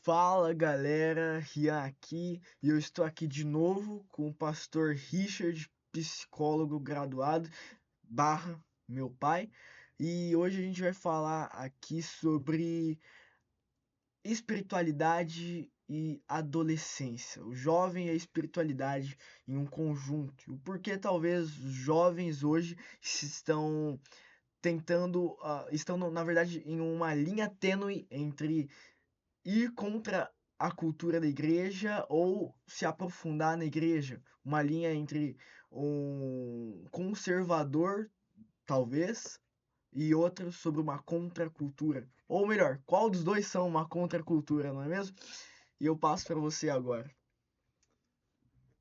Fala galera, Rian aqui e eu estou aqui de novo com o pastor Richard, psicólogo graduado, barra meu pai, e hoje a gente vai falar aqui sobre espiritualidade e adolescência, o jovem e a espiritualidade em um conjunto, o porquê talvez os jovens hoje estão tentando, estão na verdade em uma linha tênue entre ir contra a cultura da igreja ou se aprofundar na igreja. Uma linha entre um conservador, talvez, e outro sobre uma contracultura. Ou melhor, qual dos dois são uma contracultura, não é mesmo? E eu passo para você agora.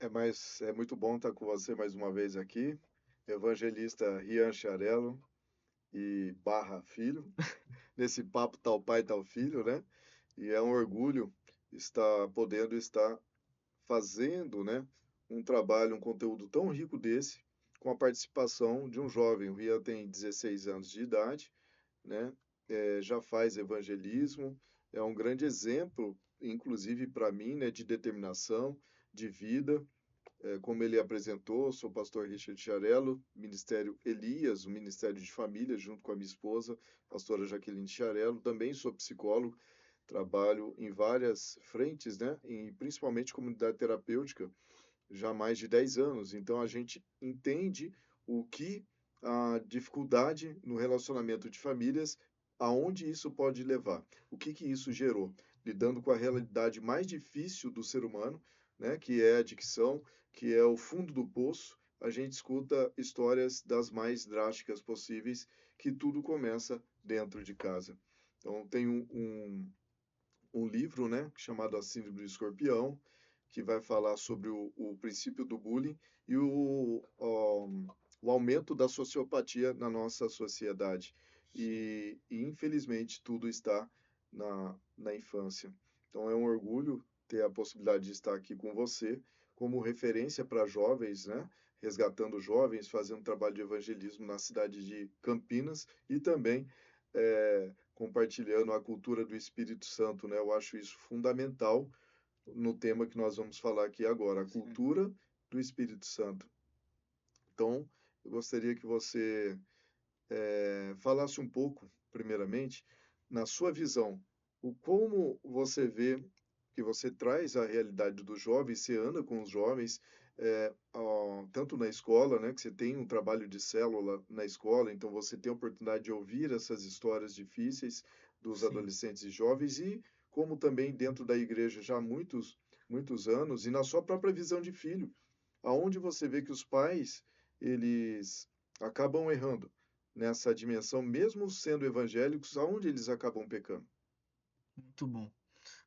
É muito bom estar com você mais uma vez aqui, evangelista Rian Charello e barra filho, nesse papo tal pai, tal filho, né? E é um orgulho estar podendo estar fazendo, né, um trabalho, um conteúdo tão rico desse, com a participação de um jovem. O Rian tem 16 anos de idade, né? Já faz evangelismo, é um grande exemplo, inclusive para mim, né, de determinação, de vida. Como ele apresentou, sou o pastor Richard Chiarello, Ministério Elias, o Ministério de Família, junto com a minha esposa, pastora Jaqueline Chiarello. Também sou psicólogo, trabalho em várias frentes, né? E principalmente comunidade terapêutica, já há mais de 10 anos. Então a gente entende o que a dificuldade no relacionamento de famílias, aonde isso pode levar, o que isso gerou, lidando com a realidade mais difícil do ser humano, né, que é a adicção, que é o fundo do poço. A gente escuta histórias das mais drásticas possíveis, que tudo começa dentro de casa. Então tem um livro, né, chamado A Síndrome do Escorpião, que vai falar sobre o princípio do bullying e o aumento da sociopatia na nossa sociedade. Sim. Infelizmente, tudo está na infância. Então, é um orgulho ter a possibilidade de estar aqui com você como referência para jovens, né? Resgatando jovens, fazendo trabalho de evangelismo na cidade de Campinas e também compartilhando a cultura do Espírito Santo, né? Eu acho isso fundamental no tema que nós vamos falar aqui agora, a Sim. cultura do Espírito Santo. Então, eu gostaria que você falasse um pouco, primeiramente, na sua visão, o como você vê que você traz a realidade dos jovens, você anda com os jovens, tanto na escola, né, que você tem um trabalho de célula na escola, então você tem a oportunidade de ouvir essas histórias difíceis dos Sim. adolescentes e jovens, e como também dentro da igreja já há muitos anos, e na sua própria visão de filho, aonde você vê que os pais, eles acabam errando nessa dimensão, mesmo sendo evangélicos, aonde eles acabam pecando. Muito bom.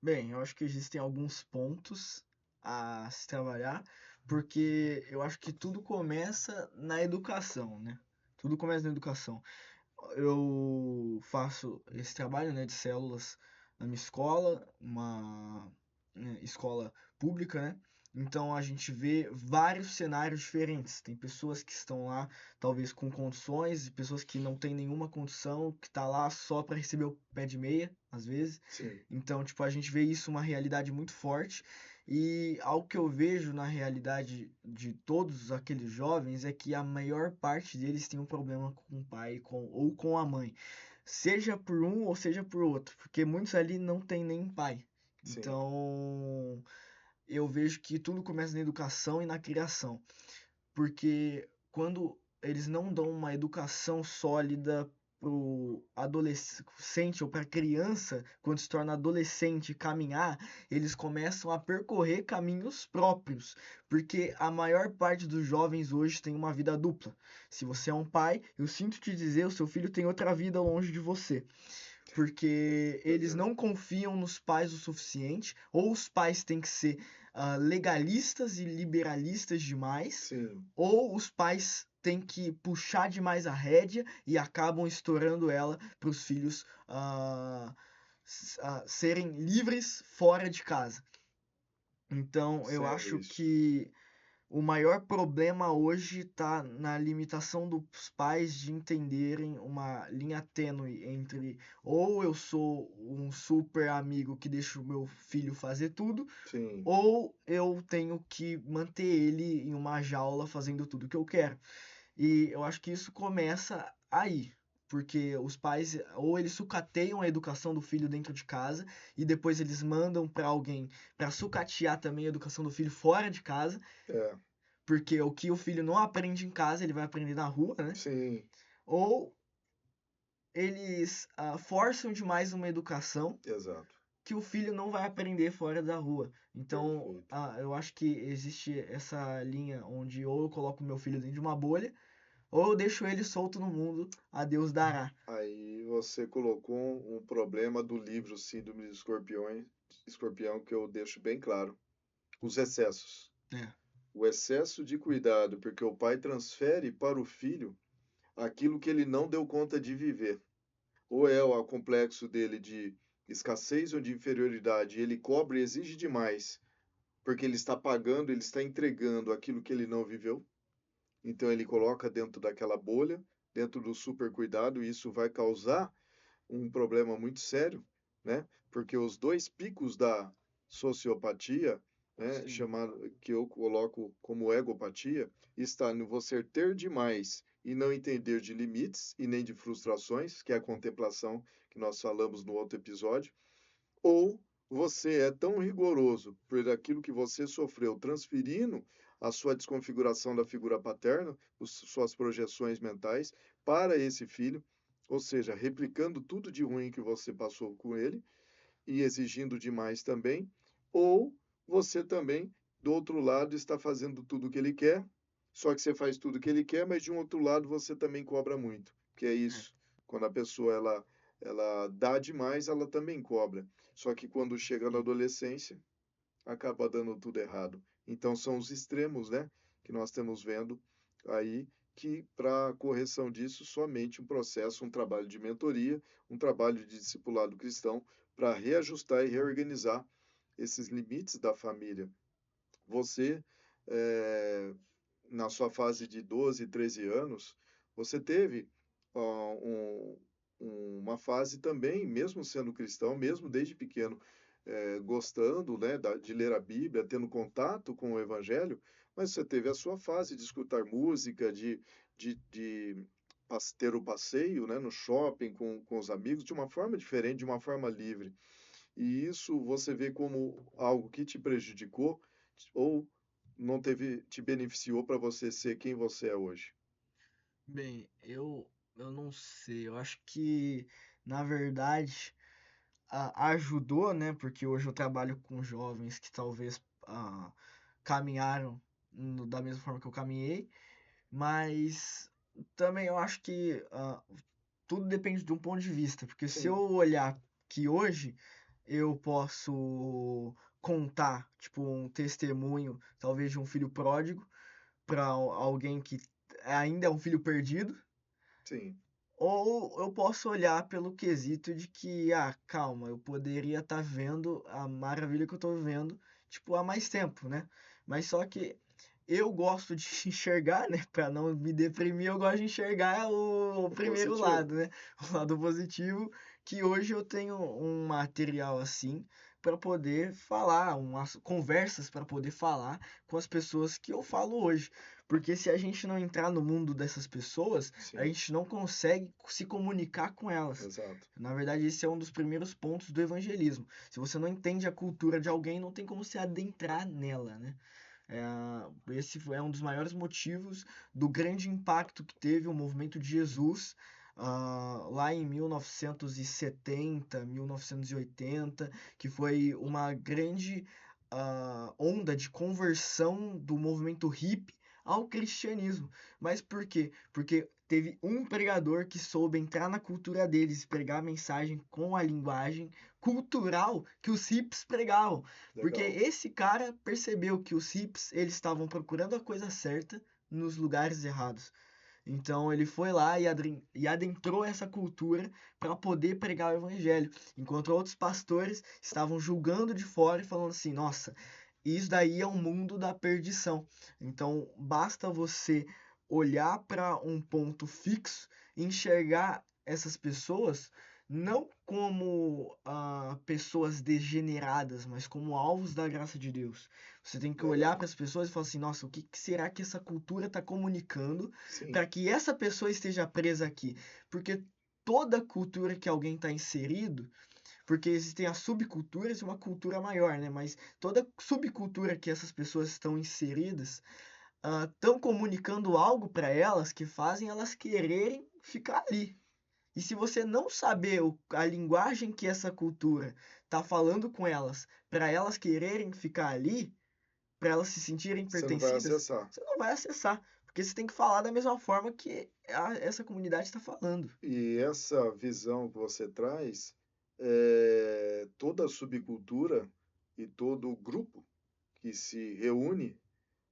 Bem, eu acho que existem alguns pontos a se trabalhar, porque eu acho que tudo começa na educação, né? Tudo começa na educação. Eu faço esse trabalho, né, de células na minha escola, uma escola pública, né? Então a gente vê vários cenários diferentes. Tem pessoas que estão lá, talvez com condições, e pessoas que não têm nenhuma condição, que tá lá só para receber o pé de meia, às vezes. Sim, Então, tipo, a gente vê isso uma realidade muito forte. E algo que eu vejo na realidade de todos aqueles jovens é que a maior parte deles tem um problema com o pai ou com a mãe. Seja por um ou seja por outro, porque muitos ali não têm nem pai. sim. Então, eu vejo que tudo começa na educação e na criação, porque quando eles não dão uma educação sólida pro adolescente ou para criança, quando se torna adolescente, caminhar, eles começam a percorrer caminhos próprios, porque a maior parte dos jovens hoje tem uma vida dupla. Se você é um pai, eu sinto te dizer, o seu filho tem outra vida longe de você, porque eles Verdade. não confiam nos pais o suficiente, ou os pais têm que ser legalistas e liberalistas demais, Sim, ou os pais têm que puxar demais a rédea e acabam estourando ela para os filhos serem livres fora de casa. Então, eu sério acho isso. que o maior problema hoje está na limitação dos pais de entenderem uma linha tênue entre ou eu sou um super amigo que deixa o meu filho fazer tudo, Sim, ou eu tenho que manter ele em uma jaula fazendo tudo que eu quero. E eu acho que isso começa aí, porque os pais ou eles sucateiam a educação do filho dentro de casa e depois eles mandam para alguém para sucatear também a educação do filho fora de casa, é, porque o que o filho não aprende em casa, ele vai aprender na rua, né? sim, Ou eles forçam demais uma educação exato, que o filho não vai aprender fora da rua. Então, perfeito. eu acho que existe essa linha onde ou eu coloco meu filho dentro de uma bolha, ou eu deixo ele solto no mundo, a Deus dará. Aí você colocou um problema do livro Síndrome de Escorpião que eu deixo bem claro. Os excessos. É, O excesso de cuidado, porque o pai transfere para o filho aquilo que ele não deu conta de viver. Ou é o complexo dele de escassez ou de inferioridade, ele cobra e exige demais, porque ele está pagando, ele está entregando aquilo que ele não viveu. Então ele coloca dentro daquela bolha, dentro do super cuidado, e isso vai causar um problema muito sério, né? Porque os dois picos da sociopatia, né, sim, chamado que eu coloco como egopatia, está no você ter demais e não entender de limites e nem de frustrações, que é a contemplação que nós falamos no outro episódio, ou você é tão rigoroso por aquilo que você sofreu, transferindo a sua desconfiguração da figura paterna, suas projeções mentais para esse filho, ou seja, replicando tudo de ruim que você passou com ele e exigindo demais também, ou você também, do outro lado, está fazendo tudo o que ele quer, só que você faz tudo o que ele quer, mas de um outro lado você também cobra muito, que é é, isso. Quando a pessoa ela dá demais, ela também cobra. Só que quando chega na sim. adolescência, acaba dando tudo errado. Então são os extremos, né, que nós estamos vendo aí, que para correção disso, somente um processo, um trabalho de mentoria, um trabalho de discipulado cristão para reajustar e reorganizar esses limites da família. Você, eh, na sua fase de 12, 13 anos, você teve ó, uma fase também, mesmo sendo cristão, mesmo desde pequeno, gostando, né, de ler a Bíblia, tendo contato com o Evangelho, mas você teve a sua fase de escutar música, de ter o passeio, né, no shopping com os amigos, de uma forma diferente, de uma forma livre. E isso você vê como algo que te prejudicou ou não teve, te beneficiou para você ser quem você é hoje? Bem, eu não sei. Eu acho que, na verdade, ajudou, né? Porque hoje eu trabalho com jovens que talvez caminharam da mesma forma que eu caminhei, mas também eu acho que tudo depende de um ponto de vista, porque se eu Sim, olhar que hoje eu posso contar, tipo, um testemunho, talvez de um filho pródigo, para alguém que ainda é um filho perdido, sim, ou eu posso olhar pelo quesito de que, calma, eu poderia estar vendo a maravilha que eu estou vendo, tipo, há mais tempo, né? Mas só que eu gosto de enxergar, né? Para não me deprimir, eu gosto de enxergar o o primeiro positivo. lado, né? O lado positivo, que hoje eu tenho um material assim para poder falar, umas conversas para poder falar com as pessoas que eu falo hoje. Porque se a gente não entrar no mundo dessas pessoas, a Sim, gente não consegue se comunicar com elas. exato. Na verdade, esse é um dos primeiros pontos do evangelismo. Se você não entende a cultura de alguém, não tem como se adentrar nela, né? Esse é um dos maiores motivos do grande impacto que teve o movimento de Jesus lá em 1970, 1980, que foi uma grande onda de conversão do movimento hippie ao cristianismo. Mas por quê? Porque teve um pregador que soube entrar na cultura deles, pregar a mensagem com a linguagem cultural que os hippies pregavam. Porque Legal. esse cara percebeu que os hippies eles estavam procurando a coisa certa nos lugares errados. Então ele foi lá e adentrou essa cultura para poder pregar o evangelho, enquanto outros pastores estavam julgando de fora e falando assim: nossa, E isso daí é um mundo da perdição. Então, basta você olhar para um ponto fixo e enxergar essas pessoas não como pessoas degeneradas, mas como alvos da graça de Deus. Você tem que olhar Legal. para as pessoas e falar assim: nossa, o que será que essa cultura está comunicando Sim, para que essa pessoa esteja presa aqui? Porque toda cultura que alguém está inserido, porque existem as subculturas e uma cultura maior, né? Mas toda subcultura que essas pessoas estão inseridas estão comunicando algo para elas que fazem elas quererem ficar ali. E se você não saber a linguagem que essa cultura está falando com elas, para elas quererem ficar ali, para elas se sentirem você não vai pertencidas, acessar. você não vai acessar, porque você tem que falar da mesma forma que essa comunidade está falando. E essa visão que você traz, toda subcultura e todo grupo que se reúne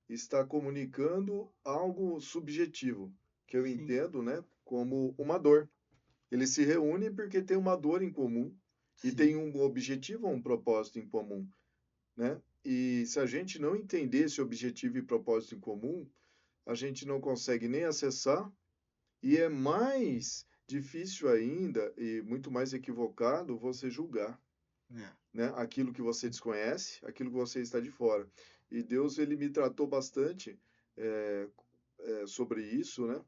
está comunicando algo subjetivo, que eu Sim, entendo, né, como uma dor. Eles se reúnem porque tem uma dor em comum e tem sim, um objetivo ou um propósito em comum, né? E se a gente não entender esse objetivo e propósito em comum, a gente não consegue nem acessar e é mais difícil ainda e muito mais equivocado você julgar, é, né, aquilo que você desconhece, aquilo que você está de fora. E Deus ele me tratou bastante é, sobre isso, né?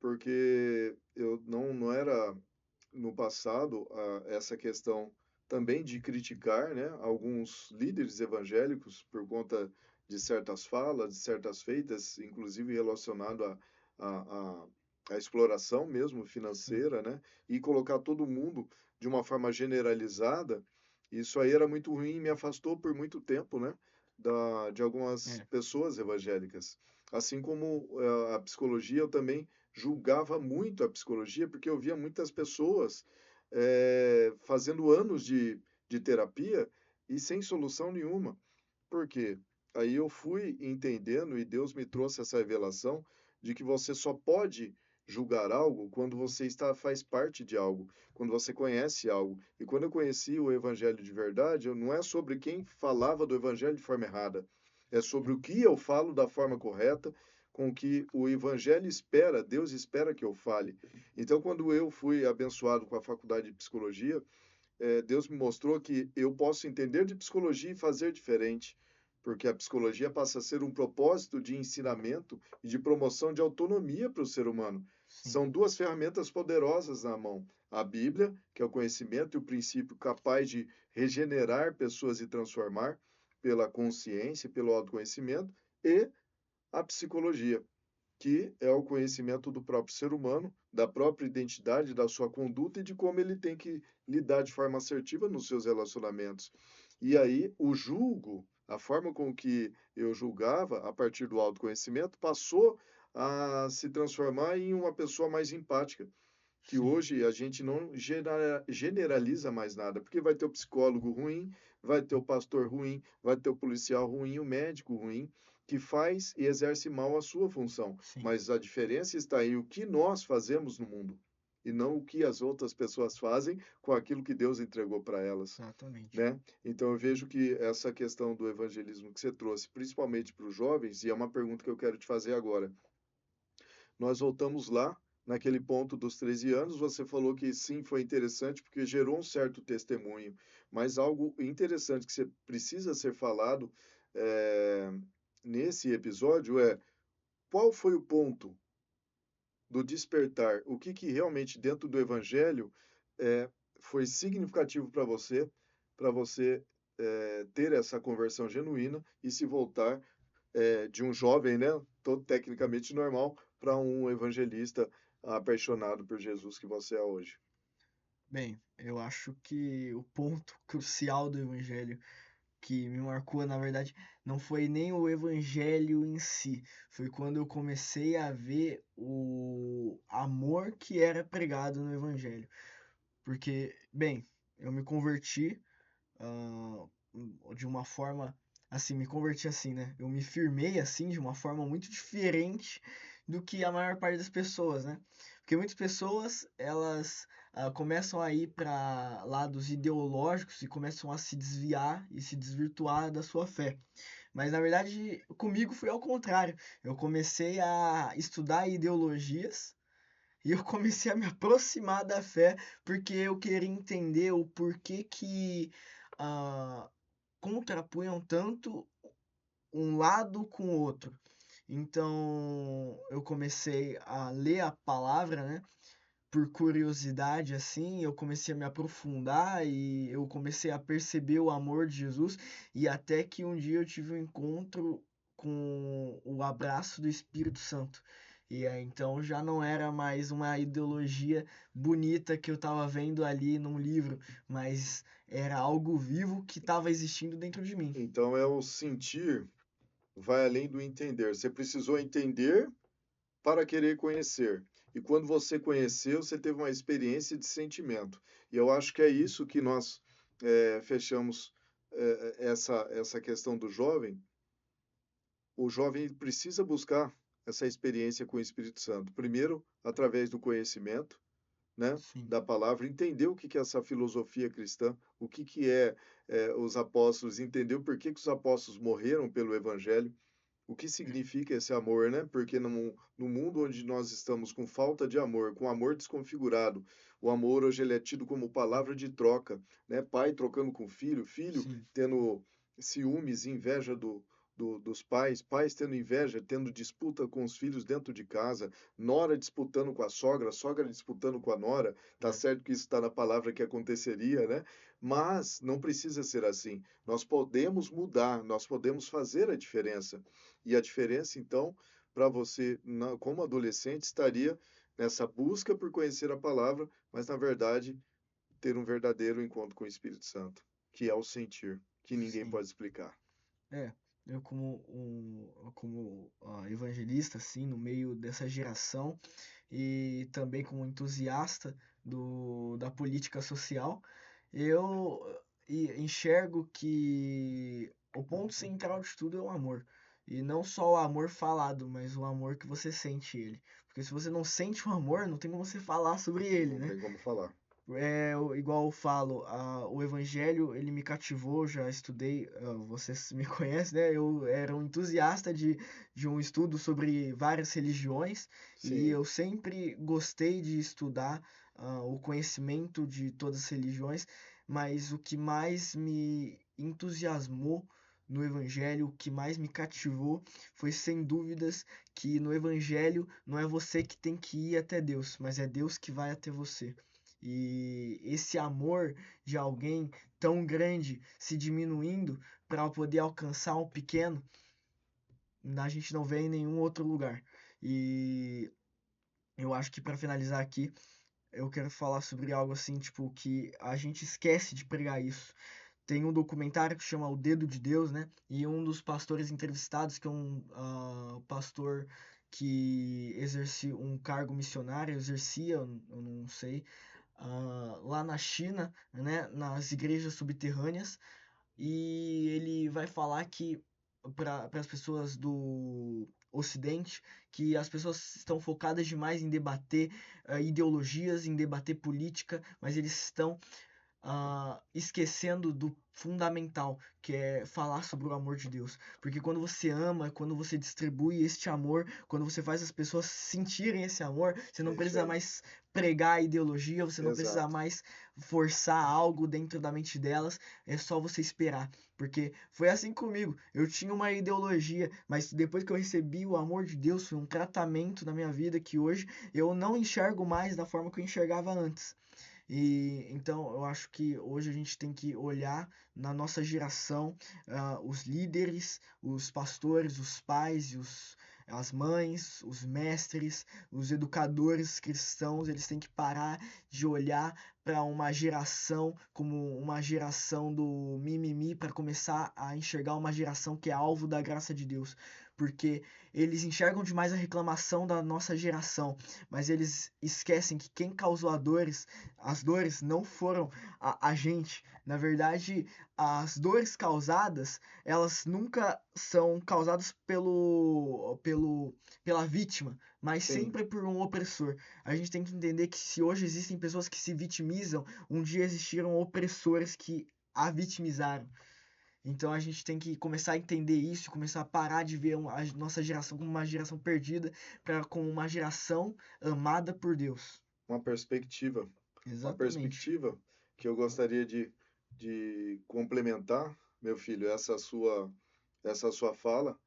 Porque eu não era no passado essa questão também de criticar, né, alguns líderes evangélicos por conta de certas falas, de certas feitas, inclusive relacionado a, a exploração mesmo sim, financeira, né, e colocar todo mundo de uma forma generalizada. Isso aí era muito ruim e me afastou por muito tempo, né, de algumas é, pessoas evangélicas. Assim como a psicologia, eu também julgava muito a psicologia, porque eu via muitas pessoas fazendo anos de terapia e sem solução nenhuma. Por quê? Aí eu fui entendendo e Deus me trouxe essa revelação de que você só pode julgar algo quando você faz parte de algo, quando você conhece algo. E quando eu conheci o evangelho de verdade, não é sobre quem falava do evangelho de forma errada, é sobre o que eu falo da forma correta, com que o evangelho espera, Deus espera que eu fale. Então, quando eu fui abençoado com a faculdade de psicologia, Deus me mostrou que eu posso entender de psicologia e fazer diferente, porque a psicologia passa a ser um propósito de ensinamento e de promoção de autonomia para o ser humano. sim, São duas ferramentas poderosas na mão: a Bíblia, que é o conhecimento e o princípio capaz de regenerar pessoas e transformar pela consciência, pelo autoconhecimento, e a psicologia, que é o conhecimento do próprio ser humano, da própria identidade, da sua conduta e de como ele tem que lidar de forma assertiva nos seus relacionamentos. E aí, o julgo, a forma com que eu julgava a partir do autoconhecimento, passou a se transformar em uma pessoa mais empática, que sim, hoje a gente não generaliza mais nada, porque vai ter o psicólogo ruim, vai ter o pastor ruim, vai ter o policial ruim, o médico ruim, que faz e exerce mal a sua função. sim, Mas a diferença está em o que nós fazemos no mundo e não o que as outras pessoas fazem com aquilo que Deus entregou para elas, exatamente. né? Então eu vejo que essa questão do evangelismo que você trouxe, principalmente para os jovens, e é uma pergunta que eu quero te fazer agora. Nós voltamos lá, naquele ponto dos 13 anos, você falou que sim, foi interessante porque gerou um certo testemunho, mas algo interessante que você precisa ser falado é, nesse episódio é qual foi o ponto do despertar? O que realmente dentro do Evangelho é, foi significativo para você ter essa conversão genuína e se voltar de um jovem, né, todo tecnicamente normal, para um evangelista apaixonado por Jesus que você é hoje. Bem, eu acho que o ponto crucial do evangelho que me marcou, na verdade, não foi nem o evangelho em si, foi quando eu comecei a ver o amor que era pregado no evangelho. Porque, bem, eu me converti ah, de uma forma assim, me converti assim, né? Eu me firmei assim de uma forma muito diferente do que a maior parte das pessoas, né? Porque muitas pessoas, elas começam a ir para lados ideológicos e começam a se desviar e se desvirtuar da sua fé. Mas na verdade, comigo foi ao contrário. Eu comecei a estudar ideologias e eu comecei a me aproximar da fé porque eu queria entender o porquê que ah, contrapunham tanto um lado com o outro. Então, eu comecei a ler a palavra, né? Por curiosidade, assim, eu comecei a me aprofundar e eu comecei a perceber o amor de Jesus, e até que um dia eu tive um encontro com o abraço do Espírito Santo. E aí, então já não era mais uma ideologia bonita que eu estava vendo ali num livro, mas era algo vivo que estava existindo dentro de mim. Então é o sentir vai além do entender. Você precisou entender para querer conhecer. E quando você conheceu, você teve uma experiência de sentimento. E eu acho que é isso que nós fechamos essa questão do jovem. O jovem ele precisa buscar essa experiência com o Espírito Santo. Primeiro, através do conhecimento, né, Sim, da palavra, entender o que que é essa filosofia cristã, o que que os apóstolos, entender o porquê que os apóstolos morreram pelo evangelho, o que significa esse amor, né? Porque no mundo onde nós estamos com falta de amor, com amor desconfigurado, o amor hoje ele é tido como palavra de troca, né? Pai trocando com filho, filho sim, tendo ciúmes, inveja dos pais, pais tendo inveja, tendo disputa com os filhos dentro de casa, nora disputando com a sogra, sogra disputando com a nora. Tá é, certo que isso está na palavra que aconteceria, né? Mas não precisa ser assim. Nós podemos mudar, nós podemos fazer a diferença. E a diferença, então, para você, como adolescente, estaria nessa busca por conhecer a palavra, mas, na verdade, ter um verdadeiro encontro com o Espírito Santo, que é o sentir, que ninguém sim. pode explicar. É, eu como evangelista, assim, no meio dessa geração e também como entusiasta da política social, eu enxergo que o ponto central de tudo é o amor. E não só o amor falado, mas o amor que você sente ele. Porque se você não sente o amor, não tem como você falar sobre ele, Não né? tem como falar. Igual eu falo, o Evangelho, ele me cativou, já estudei, vocês me conhecem, né? Eu era um entusiasta de um estudo sobre várias religiões e Sim, eu sempre gostei de estudar o conhecimento de todas as religiões, mas o que mais me entusiasmou no Evangelho, o que mais me cativou, foi sem dúvidas que no Evangelho não é você que tem que ir até Deus, mas é Deus que vai até você. E esse amor de alguém tão grande se diminuindo para poder alcançar um pequeno, a gente não vê em nenhum outro lugar. E eu acho que para finalizar aqui, eu quero falar sobre algo assim, tipo, que a gente esquece de pregar isso. Tem um documentário que chama O Dedo de Deus, né? E um dos pastores entrevistados, que é um pastor que exerce um cargo missionário, exercia, eu não sei, lá na China, né, nas igrejas subterrâneas, e ele vai falar que para as pessoas do Ocidente, que as pessoas estão focadas demais em debater ideologias, em debater política, mas eles estão esquecendo do fundamental, que é falar sobre o amor de Deus. Porque quando você ama, quando você distribui este amor, quando você faz as pessoas sentirem esse amor, você não é isso precisa aí. mais pregar a ideologia, você não precisa Exato. mais forçar algo dentro da mente delas, é só você esperar. Porque foi assim comigo. Eu tinha uma ideologia, mas depois que eu recebi o amor de Deus, foi um tratamento na minha vida que hoje eu não enxergo mais da forma que eu enxergava antes. E então eu acho que hoje a gente tem que olhar na nossa geração, os líderes, os pastores, os pais e as mães, os mestres, os educadores cristãos, eles têm que parar de olhar para uma geração como uma geração do mimimi para começar a enxergar uma geração que é alvo da graça de Deus. Porque eles enxergam demais a reclamação da nossa geração, mas eles esquecem que quem causou as dores não foram a gente. Na verdade, as dores causadas, elas nunca são causadas pela vítima, mas Sim, sempre por um opressor. A gente tem que entender que se hoje existem pessoas que se vitimizam, um dia existiram opressores que a vitimizaram. Então a gente tem que começar a entender isso, começar a parar de ver a nossa geração como uma geração perdida, para como uma geração amada por Deus. uma perspectiva. Uma Exatamente. perspectiva que eu gostaria de complementar, meu filho, essa sua fala,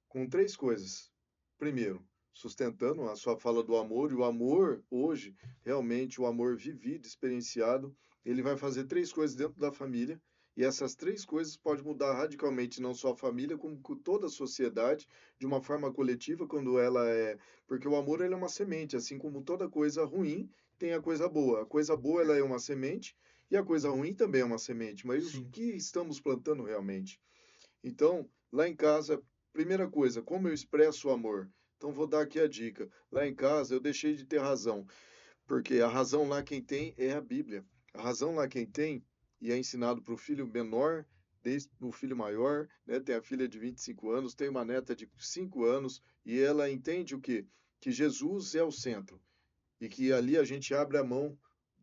com três coisas. Primeiro, sustentando a sua fala do amor, e o amor hoje, realmente o amor vivido, experienciado, ele vai fazer três coisas dentro da família, e essas três coisas podem mudar radicalmente não só a família, como toda a sociedade, de uma forma coletiva, quando ela é. Porque o amor ele é uma semente, assim como toda coisa ruim tem a coisa boa. A coisa boa ela é uma semente, e a coisa ruim também é uma semente, mas o Sim, que estamos plantando realmente? Então, lá em casa, primeira coisa, como eu expresso o amor? Então, vou dar aqui a dica. Lá em casa, eu deixei de ter razão, porque a razão lá quem tem é a Bíblia. A razão lá quem tem, e é ensinado para o filho menor, desde o filho maior, né? Tem a filha de 25 anos, tem uma neta de 5 anos, e ela entende o quê? Que Jesus é o centro e que ali a gente abre a mão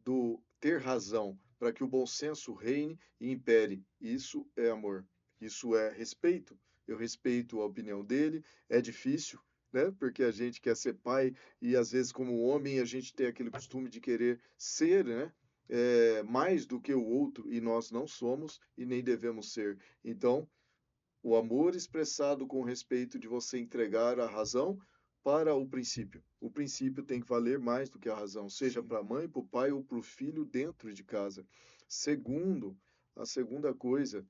do ter razão para que o bom senso reine e impere. Isso é amor. Isso é respeito. Eu respeito a opinião dele. É difícil, né? Porque a gente quer ser pai e às vezes como homem a gente tem aquele costume de querer ser, né? Mais do que o outro e nós não somos e nem devemos ser. Então, o amor expressado com respeito de você entregar a razão para o princípio. O princípio tem que valer mais do que a razão, seja sim, para a mãe, para o pai ou para o filho dentro de casa. Segundo, a segunda coisa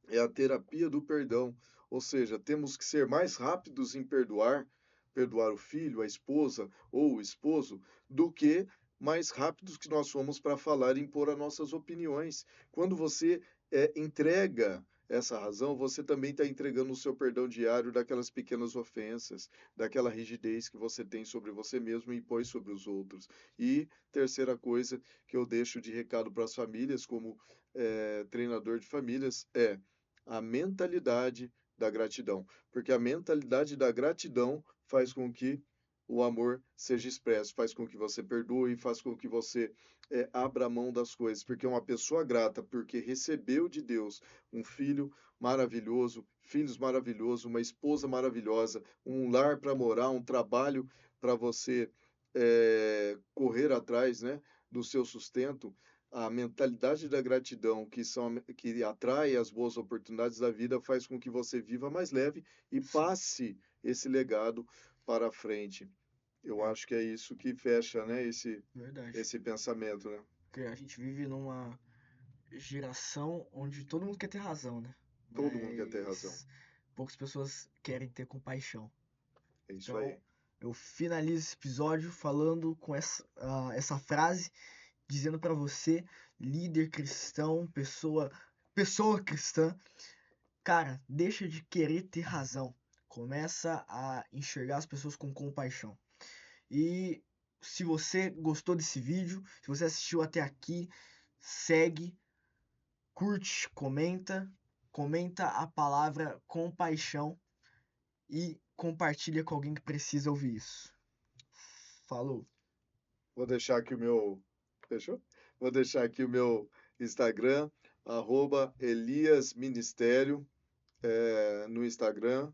é a terapia do perdão, ou seja, temos que ser mais rápidos em perdoar, perdoar o filho, a esposa ou o esposo, do que mais rápidos que nós somos para falar e impor as nossas opiniões. Quando você entrega essa razão, você também está entregando o seu perdão diário daquelas pequenas ofensas, daquela rigidez que você tem sobre você mesmo e impõe sobre os outros. E terceira coisa que eu deixo de recado para as famílias, como treinador de famílias, é a mentalidade da gratidão, porque a mentalidade da gratidão faz com que o amor seja expresso, faz com que você perdoe, faz com que você abra mão das coisas, porque uma pessoa grata, porque recebeu de Deus um filho maravilhoso, filhos maravilhosos, uma esposa maravilhosa, um lar para morar, um trabalho para você correr atrás, né, do seu sustento, a mentalidade da gratidão que atrai as boas oportunidades da vida faz com que você viva mais leve e sim, passe esse legado para frente. Eu é acho que é isso que fecha, né, verdade. esse pensamento, né? Porque a gente vive numa geração onde todo mundo quer ter razão, né? Todo mundo quer ter razão. Mas poucas pessoas querem ter compaixão. É isso Então, aí. eu finalizo esse episódio falando com essa frase, dizendo para você, líder cristão, pessoa cristã, cara, deixa de querer ter razão. Começa a enxergar as pessoas com compaixão. E se você gostou desse vídeo, se você assistiu até aqui, segue, curte, comenta a palavra compaixão e compartilha com alguém que precisa ouvir isso. Falou. Vou deixar aqui o meu. Fechou? Vou deixar aqui o meu Instagram, Elias Ministério, no Instagram,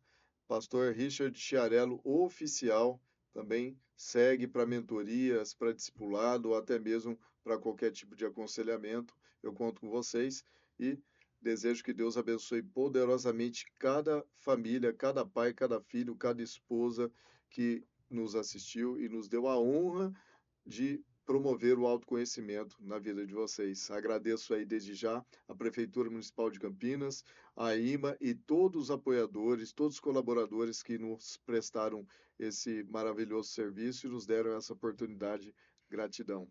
Pastor Richard Chiarello Oficial. Também segue para mentorias, para discipulado, ou até mesmo para qualquer tipo de aconselhamento. Eu conto com vocês e desejo que Deus abençoe poderosamente cada família, cada pai, cada filho, cada esposa que nos assistiu e nos deu a honra de promover o autoconhecimento na vida de vocês. Agradeço aí desde já a Prefeitura Municipal de Campinas, a IMA e todos os apoiadores, todos os colaboradores que nos prestaram esse maravilhoso serviço e nos deram essa oportunidade. Gratidão.